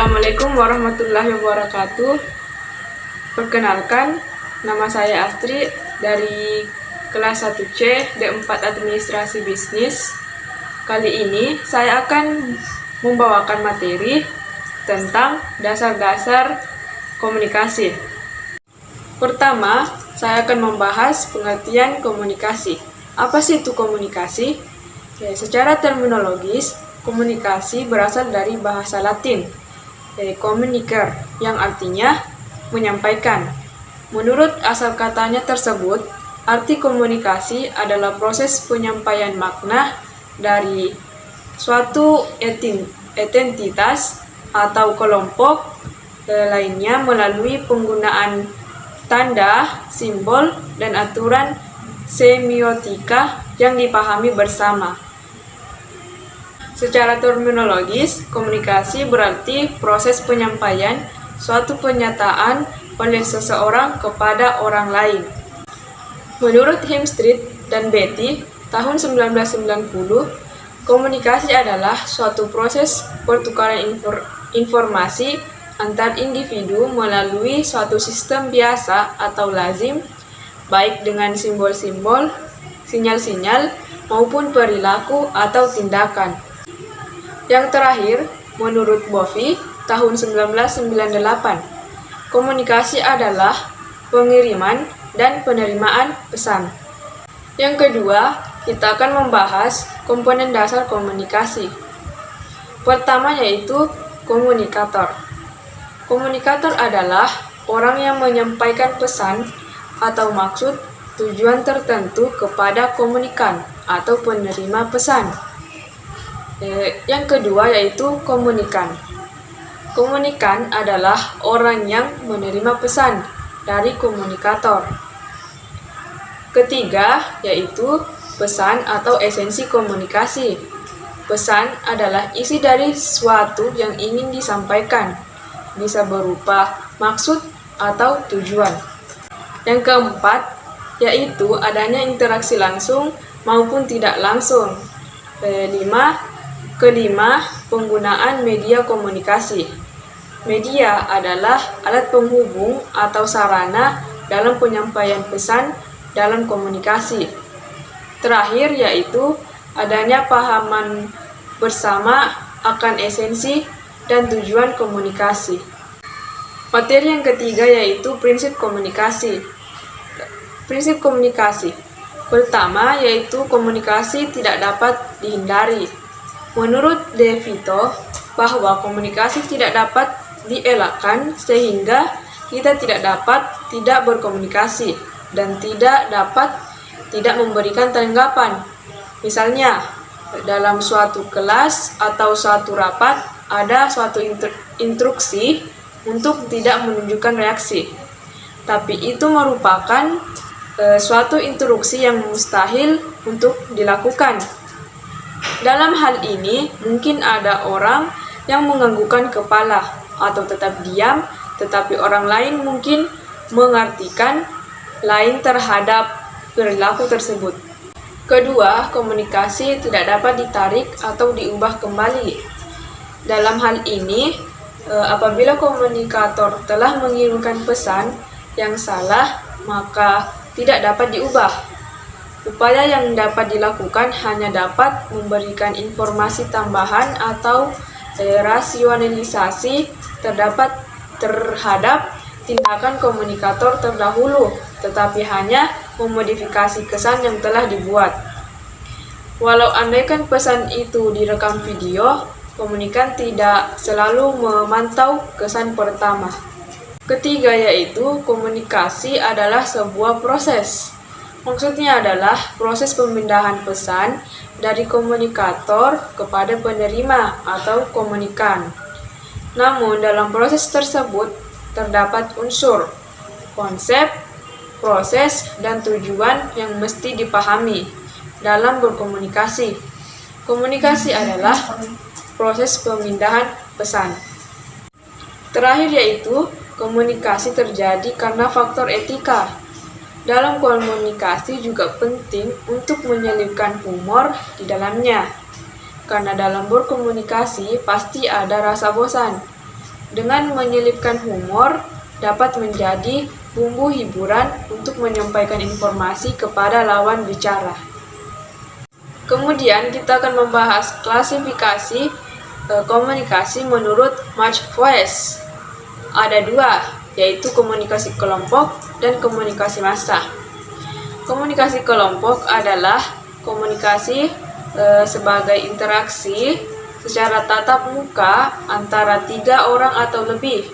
Assalamualaikum warahmatullahi wabarakatuh. Perkenalkan, nama saya Astri dari kelas 1C D4 Administrasi Bisnis. Kali ini saya akan membawakan materi tentang dasar-dasar komunikasi. Pertama, saya akan membahas pengertian komunikasi. Apa sih itu komunikasi? Secara terminologis, komunikasi berasal dari bahasa Latin, communicare, yang artinya menyampaikan. Menurut asal katanya tersebut, arti komunikasi adalah proses penyampaian makna dari suatu entitas atau kelompok lainnya melalui penggunaan tanda, simbol, dan aturan semiotika yang dipahami bersama. Secara terminologis, komunikasi berarti proses penyampaian suatu pernyataan oleh seseorang kepada orang lain. Menurut Hemstreet dan Beatty, tahun 1990, komunikasi adalah suatu proses pertukaran informasi antar individu melalui suatu sistem biasa atau lazim, baik dengan simbol-simbol, sinyal-sinyal, maupun perilaku atau tindakan. Yang terakhir, menurut Bovey, tahun 1998, komunikasi adalah pengiriman dan penerimaan pesan. Yang kedua, kita akan membahas komponen dasar komunikasi. Pertama yaitu komunikator. Komunikator adalah orang yang menyampaikan pesan atau maksud tujuan tertentu kepada komunikan atau penerima pesan. Yang kedua yaitu komunikan. Komunikan adalah orang yang menerima pesan dari komunikator. Ketiga yaitu pesan atau esensi komunikasi. Pesan adalah isi dari sesuatu yang ingin disampaikan, bisa berupa maksud atau tujuan. Yang keempat yaitu adanya interaksi langsung maupun tidak langsung. Kelima, penggunaan media komunikasi. Media adalah alat penghubung atau sarana dalam penyampaian pesan dalam komunikasi. Terakhir yaitu adanya pahaman bersama akan esensi dan tujuan komunikasi. Materi yang ketiga yaitu prinsip komunikasi. Prinsip komunikasi. Pertama yaitu komunikasi tidak dapat dihindari. Menurut De Vito, bahwa komunikasi tidak dapat dielakkan sehingga kita tidak dapat tidak berkomunikasi dan tidak dapat tidak memberikan tanggapan. Misalnya, dalam suatu kelas atau suatu rapat ada suatu instruksi untuk tidak menunjukkan reaksi. Tapi itu merupakan suatu instruksi yang mustahil untuk dilakukan. Dalam hal ini, mungkin ada orang yang menganggukkan kepala atau tetap diam, tetapi orang lain mungkin mengartikan lain terhadap perilaku tersebut. Kedua, komunikasi tidak dapat ditarik atau diubah kembali. Dalam hal ini, apabila komunikator telah mengirimkan pesan yang salah, maka tidak dapat diubah. Upaya yang dapat dilakukan hanya dapat memberikan informasi tambahan atau rasionalisasi terhadap tindakan komunikator terdahulu, tetapi hanya memodifikasi kesan yang telah dibuat. Walau andaikan pesan itu direkam video, komunikan tidak selalu memantau kesan pertama. Ketiga yaitu komunikasi adalah sebuah proses. Maksudnya adalah proses pemindahan pesan dari komunikator kepada penerima atau komunikan. Namun dalam proses tersebut terdapat unsur, konsep, proses, dan tujuan yang mesti dipahami dalam berkomunikasi. Komunikasi adalah proses pemindahan pesan. Terakhir yaitu komunikasi terjadi karena faktor etika. Dalam komunikasi juga penting untuk menyelipkan humor di dalamnya. Karena dalam berkomunikasi pasti ada rasa bosan. dengan menyelipkan humor dapat menjadi bumbu hiburan untuk menyampaikan informasi kepada lawan bicara. Kemudian kita akan membahas klasifikasi komunikasi menurut Markowitz. Ada dua, yaitu komunikasi kelompok dan komunikasi massa. Komunikasi kelompok adalah komunikasi sebagai interaksi secara tatap muka antara 3 orang atau lebih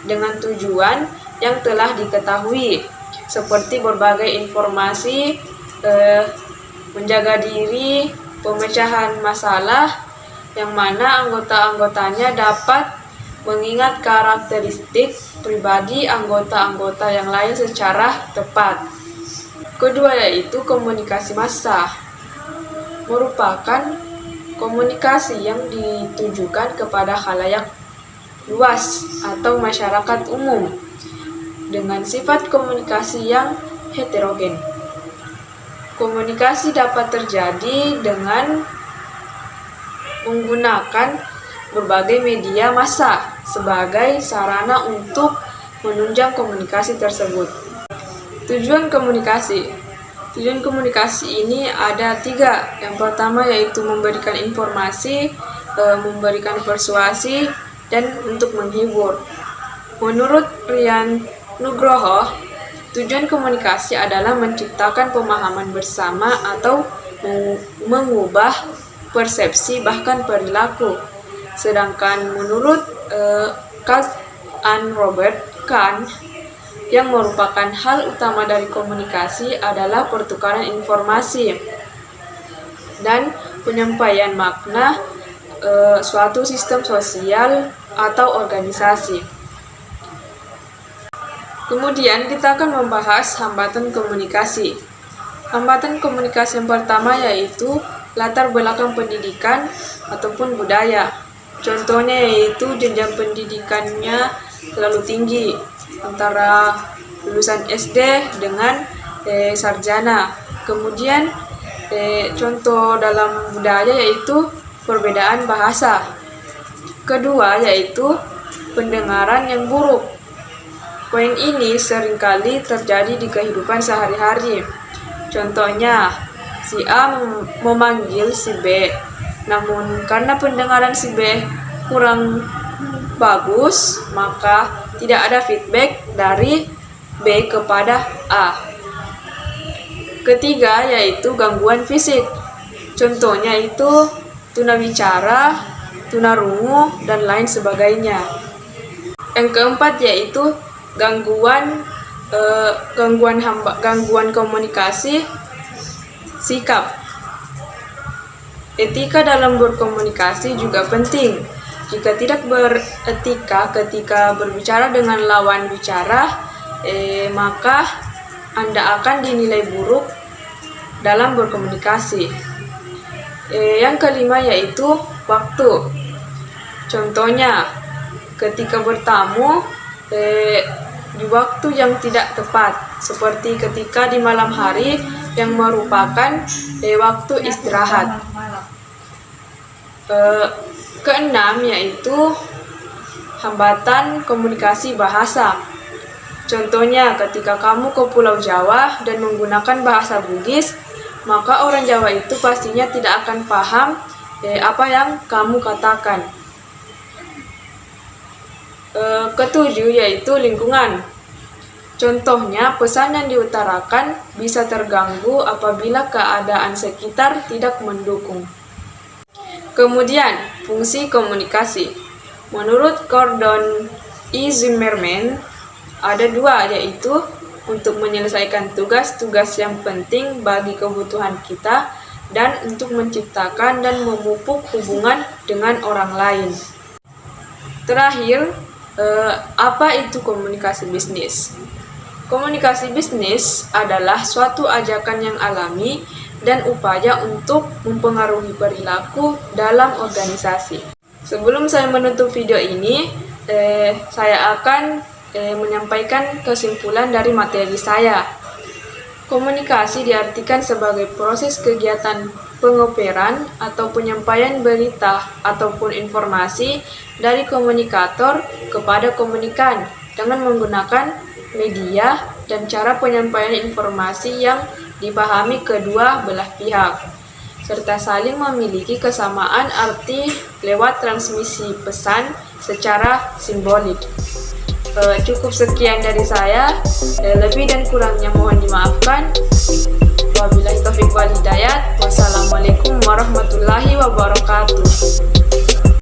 dengan tujuan yang telah diketahui, seperti berbagai informasi, menjaga diri, pemecahan masalah, yang mana anggota-anggotanya dapat mengingat karakteristik pribadi anggota-anggota yang lain secara tepat. Kedua yaitu komunikasi massa, merupakan komunikasi yang ditujukan kepada khalayak luas atau masyarakat umum dengan sifat komunikasi yang heterogen. Komunikasi dapat terjadi dengan menggunakan berbagai media massa sebagai sarana untuk menunjang komunikasi tersebut. Tujuan komunikasi. Tujuan komunikasi ini ada 3. Yang pertama yaitu memberikan informasi, memberikan persuasi, dan untuk menghibur. Menurut Rian Nugroho, tujuan komunikasi adalah menciptakan pemahaman bersama atau mengubah persepsi bahkan perilaku. Sedangkan menurut Robert Kahn, yang merupakan hal utama dari komunikasi adalah pertukaran informasi dan penyampaian makna suatu sistem sosial atau organisasi. Kemudian kita akan membahas hambatan komunikasi. Hambatan komunikasi yang pertama yaitu latar belakang pendidikan ataupun budaya. Contohnya yaitu jenjang pendidikannya terlalu tinggi antara lulusan SD dengan sarjana. Kemudian contoh dalam budaya yaitu perbedaan bahasa. Kedua yaitu pendengaran yang buruk. Poin ini seringkali terjadi di kehidupan sehari-hari. Contohnya, si A memanggil si B, namun karena pendengaran si B kurang bagus, maka tidak ada feedback dari B kepada A. Ketiga yaitu gangguan fisik. Contohnya itu tunawicara, tunarungu, dan lain sebagainya. Yang keempat yaitu gangguan komunikasi sikap. Etika dalam berkomunikasi juga penting. Jika tidak beretika ketika berbicara dengan lawan bicara, maka Anda akan dinilai buruk dalam berkomunikasi. Yang kelima yaitu waktu. Contohnya, ketika bertamu di waktu yang tidak tepat, seperti ketika di malam hari yang merupakan waktu istirahat. Keenam yaitu hambatan komunikasi bahasa. Contohnya ketika kamu ke Pulau Jawa dan menggunakan bahasa Bugis, maka orang Jawa itu pastinya tidak akan paham apa yang kamu katakan. Ketujuh yaitu lingkungan. Contohnya pesan yang diutarakan bisa terganggu apabila keadaan sekitar tidak mendukung. Kemudian, fungsi komunikasi. Menurut Gordon E. Zimmerman, ada 2, yaitu untuk menyelesaikan tugas-tugas yang penting bagi kebutuhan kita dan untuk menciptakan dan memupuk hubungan dengan orang lain. Terakhir, apa itu komunikasi bisnis? Komunikasi bisnis adalah suatu ajakan yang alami dan upaya untuk mempengaruhi perilaku dalam organisasi. Sebelum saya menutup video ini, saya akan menyampaikan kesimpulan dari materi saya. Komunikasi diartikan sebagai proses kegiatan pengoperan atau penyampaian berita ataupun informasi dari komunikator kepada komunikan dengan menggunakan media dan cara penyampaian informasi yang dipahami kedua belah pihak, serta saling memiliki kesamaan arti lewat transmisi pesan secara simbolik. Cukup sekian dari saya, lebih dan kurangnya mohon dimaafkan. Wabillahi taufiq wal hidayah. Wassalamualaikum warahmatullahi wabarakatuh.